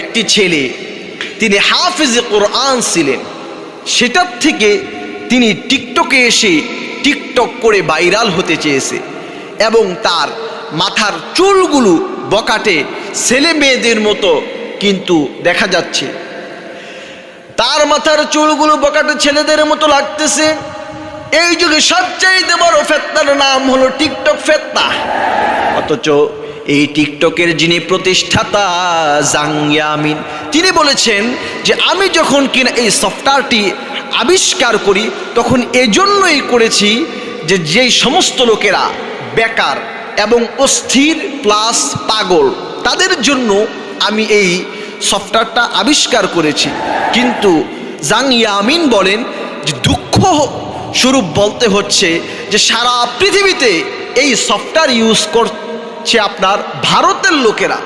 একটি ছেলে, তিনি হাফিজ কোরআন ছিলেন, সেটার থেকে তিনি টিকটকে এসে টিকটক করে ভাইরাল হতে চেয়েছে এবং তার মাথার চুলগুলো বকাটে ছেলে মেয়েদের মতো কিন্তু দেখা যাচ্ছে, তার মাথার চুলগুলো বকাটে ছেলেদের মতো লাগতেছে। এই যুগে সবচাইতে বড় ফেতনার নাম হলো টিকটক ফেতনা। অথচ এই টিকটকের যিনি প্রতিষ্ঠাতা জাং ইয়ামিন, তিনি বলেছেন যে আমি যখন কিনা এই সফটওয়্যারটি আবিষ্কার করি তখন এজন্যই করেছি যে যেই সমস্ত লোকেরা বেকার এবং অস্থির প্লাস পাগল, তাদের জন্য আমি এই সফটওয়্যারটা আবিষ্কার করেছি। কিন্তু জাং ইয়ামিন বলেন যে দুঃখ স্বরূপ বলতে হচ্ছে যে সারা পৃথিবীতে এই সফটওয়্যার ইউজ করছে আপনার ভারতের লোকেরা।